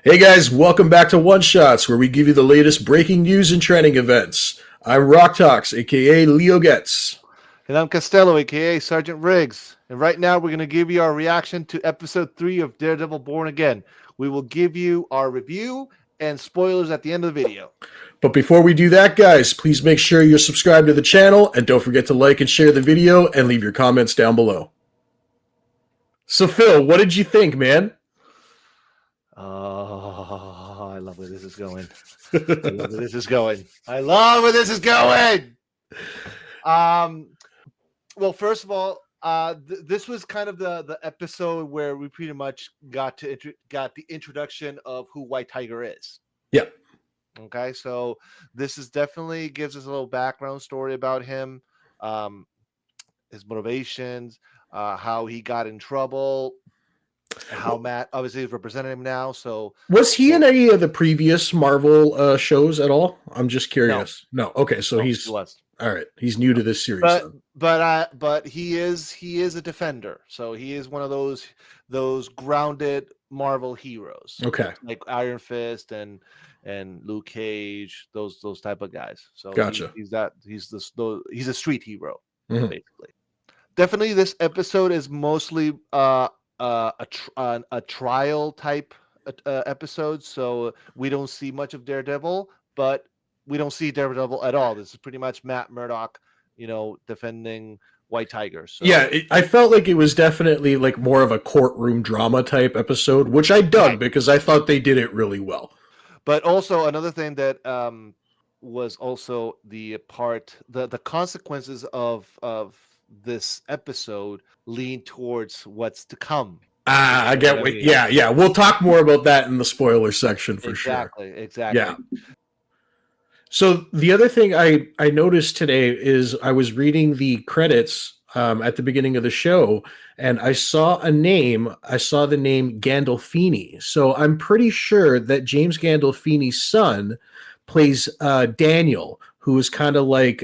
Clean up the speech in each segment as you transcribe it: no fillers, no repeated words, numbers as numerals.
Hey guys, welcome back to One Shots, where we give you the latest breaking news and trending events. I'm Rock Talks, aka Leo Getz. And I'm Costello, aka Sergeant Riggs. And right now, we're going to give you our reaction to episode 3 of Daredevil Born Again. We will give you our review and spoilers at the end of the video. But before we do that, guys, please make sure you're subscribed to the channel and don't forget to like and share the video and leave your comments down below. So, Phil, what did you think, man? Oh, I love where this is going. I love where this is going. I love where this is going. Well, first of all, this was kind of the episode where we pretty much got the introduction of who White Tiger is. Yeah. Okay, so this is definitely gives us a little background story about him, his motivations, how he got in trouble, how Matt obviously is representing him now. So was he in any of the previous Marvel shows at all? I'm just curious. No. Okay, so he he's was. All right. He's new to this series. But he is a defender. So he is one of those grounded Marvel heroes. Okay. Like Iron Fist and Luke Cage, those type of guys. So gotcha. He's a street hero, basically. Definitely, this episode is mostly a trial type episode. So we don't see much of Daredevil, but we don't see Daredevil at all. This is pretty much Matt Murdock, defending White Tiger. So. Yeah, I felt like it was definitely like more of a courtroom drama type episode, which I dug because I thought they did it really well. But also another thing that was also the consequences of this episode lean towards what's to come. I get what. Yeah. We'll talk more about that in the spoiler section for sure. Exactly. Yeah. So the other thing I noticed today is I was reading the credits at the beginning of the show, and I saw a name. I saw the name Gandolfini. So I'm pretty sure that James Gandolfini's son plays Daniel, who is kind of like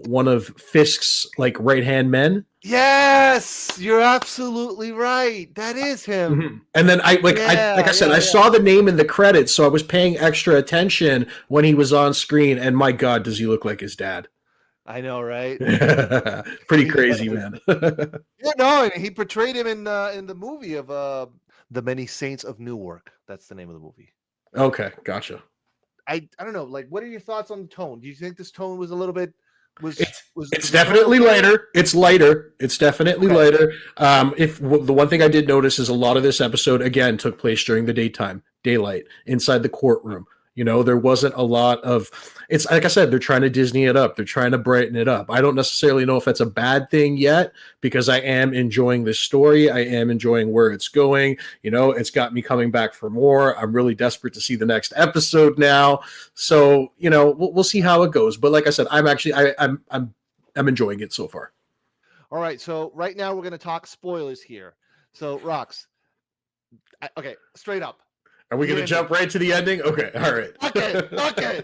one of Fisk's like right-hand men. Yes, you're absolutely right. That is him. Mm-hmm. And then I saw the name in the credits, so I was paying extra attention when he was on screen. And my God, does he look like his dad? I know, right? Pretty crazy, man. And he portrayed him in the movie of The Many Saints of Newark. That's the name of the movie. Okay, gotcha. I don't know. Like, what are your thoughts on the tone? Do you think this tone was a little bit? It's definitely lighter. It's lighter. It's definitely lighter. If the one thing I did notice is a lot of this episode again took place during the daylight, inside the courtroom. There wasn't a lot of. It's like I said, they're trying to Disney it up. They're trying to brighten it up. I don't necessarily know if that's a bad thing yet, because I am enjoying this story. I am enjoying where it's going. It's got me coming back for more. I'm really desperate to see the next episode now. So we'll see how it goes. But like I said, I'm enjoying it so far. All right. So right now we're going to talk spoilers here. So Rox, okay, straight up. Are we going to jump right to the ending? Okay, all right. Okay.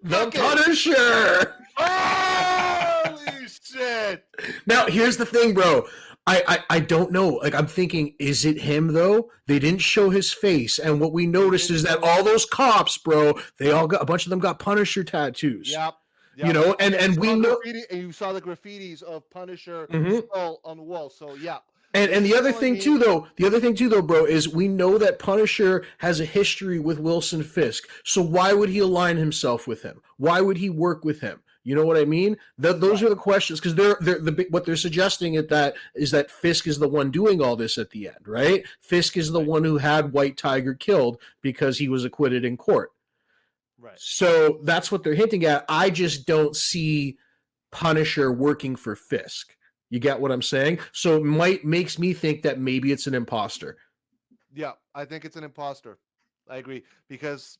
The Punisher! Holy shit! Now, here's the thing, bro. I don't know. Like, I'm thinking, is it him, though? They didn't show his face. And what we noticed is that all those cops, bro, a bunch of them got Punisher tattoos. Yep. And we know. And you saw the graffitis of Punisher skull on the wall. So, yeah. And the other thing too, though, bro, is we know that Punisher has a history with Wilson Fisk. So why would he align himself with him? Why would he work with him? You know what I mean? Those are the questions, because what they're suggesting is that Fisk is the one doing all this at the end, right? Fisk is the one who had White Tiger killed because he was acquitted in court. Right. So that's what they're hinting at. I just don't see Punisher working for Fisk. You get what I'm saying? So it makes me think that maybe it's an imposter. Yeah, I think it's an imposter. I agree, because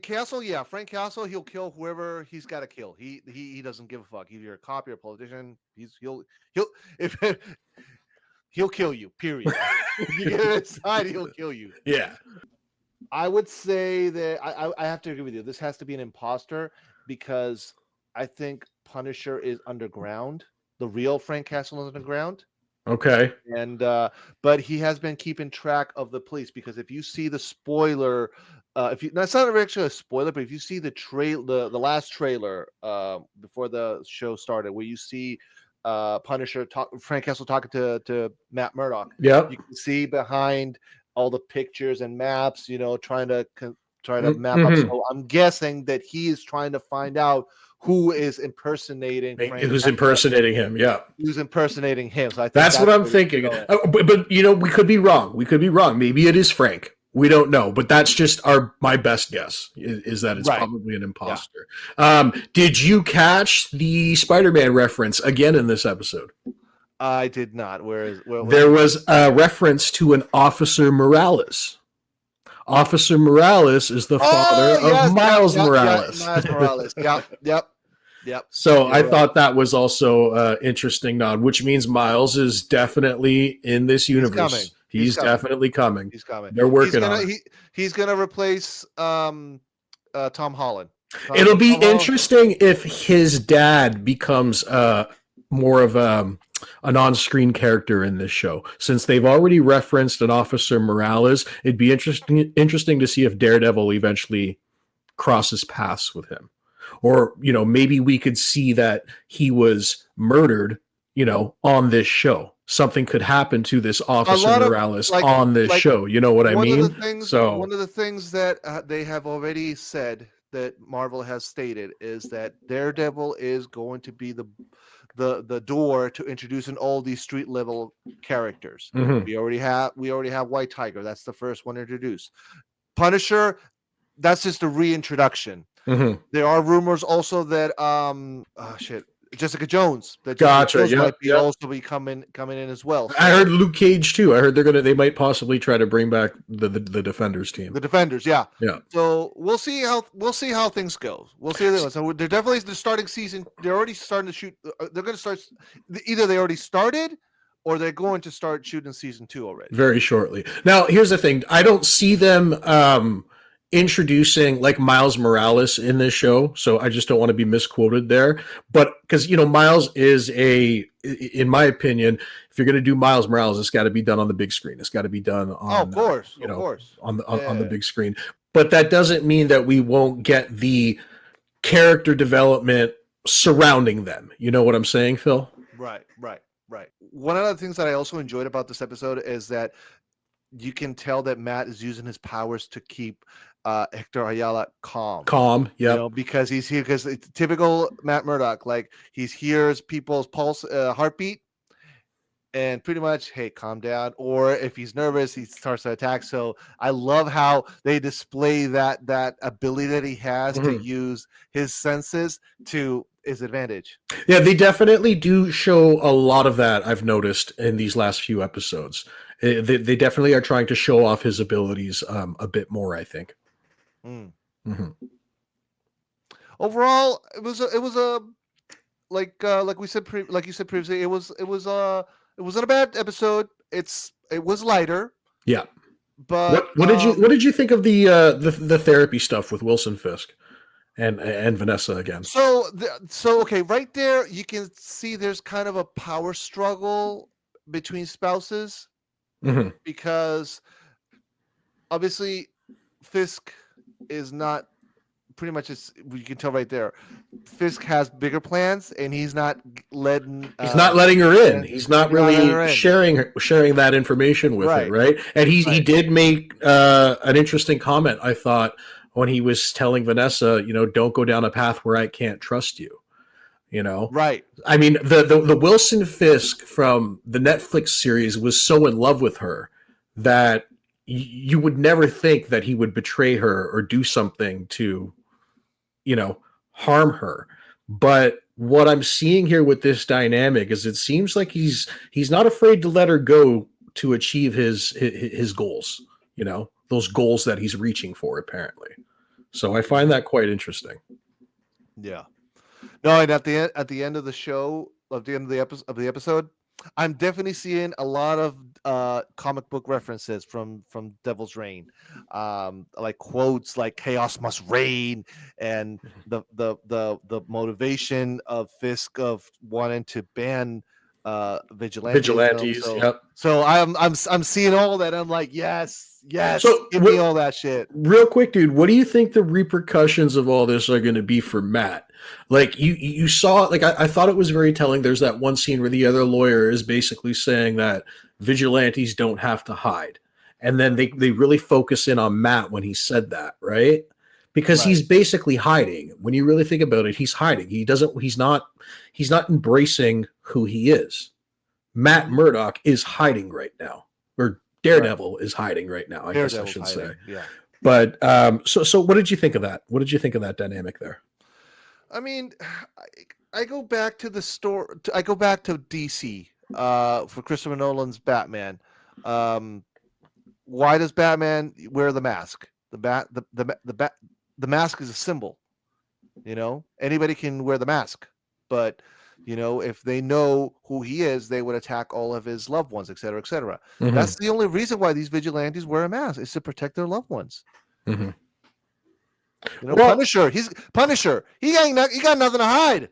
Castle, Frank Castle, he'll kill whoever he's got to kill. He doesn't give a fuck. If you're a cop, you're a politician, he'll kill you. Period. If you get inside, he'll kill you. Yeah. I would say that I have to agree with you. This has to be an imposter, because I think Punisher is underground. The real Frank Castle is underground. Okay. And but he has been keeping track of the police, because if you see the spoiler, if you that's not actually a spoiler, but if you see the last trailer before the show started, where you see Punisher Frank Castle talking to Matt Murdock, Yep. you can see behind all the pictures and maps, trying to map up. Mm-hmm. So I'm guessing that he is trying to find out who is impersonating Frank Who's Castle, impersonating him? Yeah. who's impersonating him. So I think That's what I'm where this is thinking. going. But we could be wrong. We could be wrong. Maybe it is Frank. We don't know. But that's just my best guess is that it's Right. probably an imposter. Yeah. Did you catch the Spider-Man reference again in this episode? I did not. There was a reference to an Officer Morales. Officer Morales is the father of Miles Morales. Miles Morales. Yep. So I thought that was also interesting nod, which means Miles is definitely in this universe. He's definitely coming. He's coming. They're working on it. He's gonna replace Tom Holland. It'll be interesting if his dad becomes more of an on-screen character in this show, since they've already referenced an Officer Morales. It'd be interesting to see if Daredevil eventually crosses paths with him, or maybe we could see that he was murdered on this show. Something could happen to this Officer Morales on this show. You know what I mean? One of the things that they have already said, that Marvel has stated, is that Daredevil is going to be the door to introducing all these street level characters. Mm-hmm. We already have White Tiger. That's the first one introduced. Punisher, that's just a reintroduction. Mm-hmm. There are rumors also that Jessica Jones. Might also be coming in as well. So, I heard Luke Cage too. I heard they might possibly try to bring back the Defenders team. The Defenders, yeah. So we'll see how things go. We'll see. So they're starting season. They're already starting to shoot. They're going to start. Either they already started, or they're going to start shooting season 2 already. Very shortly. Now, here's the thing. I don't see them introducing like Miles Morales in this show, so I just don't want to be misquoted there. But because Miles is in my opinion, if you're going to do Miles Morales, it's got to be done on the big screen. It's got to be done on, of course, on the big screen. But that doesn't mean that we won't get the character development surrounding them. You know what I'm saying, Phil? Right. One of the things that I also enjoyed about this episode is that you can tell that Matt is using his powers to keep Hector Ayala calm. Yeah. Because he's here, because it's typical Matt Murdock. Like, he hears people's pulse, heartbeat, and pretty much, hey, calm down. Or if he's nervous, he starts to attack. So I love how they display that ability that he has to use his senses to his advantage. Yeah, they definitely do show a lot of that, I've noticed, in these last few episodes. They definitely are trying to show off his abilities a bit more, I think. Overall, it was a like you said previously, it wasn't a bad episode. It was lighter. Yeah. But what did you think of the therapy stuff with Wilson Fisk and Vanessa again? So okay, right there you can see there's kind of a power struggle between spouses, because obviously Fisk is not, pretty much, you can tell right there, Fisk has bigger plans, and he's not letting her in. He's not really sharing that information with her, right? And he did make an interesting comment, I thought, when he was telling Vanessa, don't go down a path where I can't trust you. Right. I mean, the Wilson Fisk from the Netflix series was so in love with her that you would never think that he would betray her or do something to harm her. But what I'm seeing here with this dynamic is it seems like he's not afraid to let her go to achieve his goals, those goals that he's reaching for, apparently. So I find that quite interesting. Yeah. No, and at the end of the show, at the end of the episode, I'm definitely seeing a lot of comic book references from Devil's Reign, like quotes like "Chaos must reign," and the motivation of Fisk of wanting to ban vigilantes. Yep. So I'm seeing all that. I'm like, yes, So give me all that shit. Real quick, dude, what do you think the repercussions of all this are going to be for Matt? Like you saw, like I thought it was very telling. There's that one scene where the other lawyer is basically saying that vigilantes don't have to hide, and then they really focus in on Matt when he said that, right? Because he's basically hiding. When you really think about it, he's hiding. He's not embracing who he is. Matt Murdock is hiding right now, or Daredevil is hiding right now, I guess I should say. Yeah. But so what did you think of that? What did you think of that dynamic there? I mean, I go back to the store. I go back to DC for Christopher Nolan's Batman. Why does Batman wear the mask? The mask is a symbol. You know, anybody can wear the mask, but you know, if they know who he is, they would attack all of his loved ones, et cetera, et cetera. Mm-hmm. That's the only reason why these vigilantes wear a mask, is to protect their loved ones. Mm-hmm. You know, Punisher. He got nothing to hide.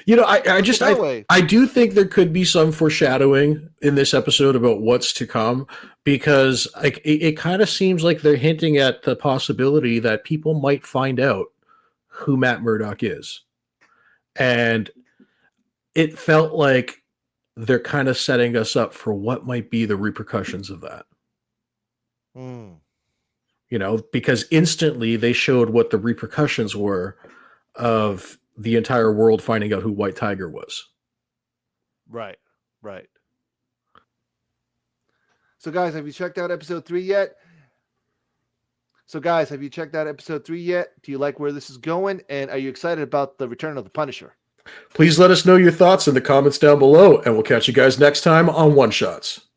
You know, I do think there could be some foreshadowing in this episode about what's to come, because like it kind of seems like they're hinting at the possibility that people might find out who Matt Murdock is, and it felt like they're kind of setting us up for what might be the repercussions of that. You know, because instantly they showed what the repercussions were of the entire world finding out who White Tiger was. Right. So guys, have you checked out episode 3 yet? Do you like where this is going? And are you excited about the return of the Punisher? Please let us know your thoughts in the comments down below, and we'll catch you guys next time on One Shots.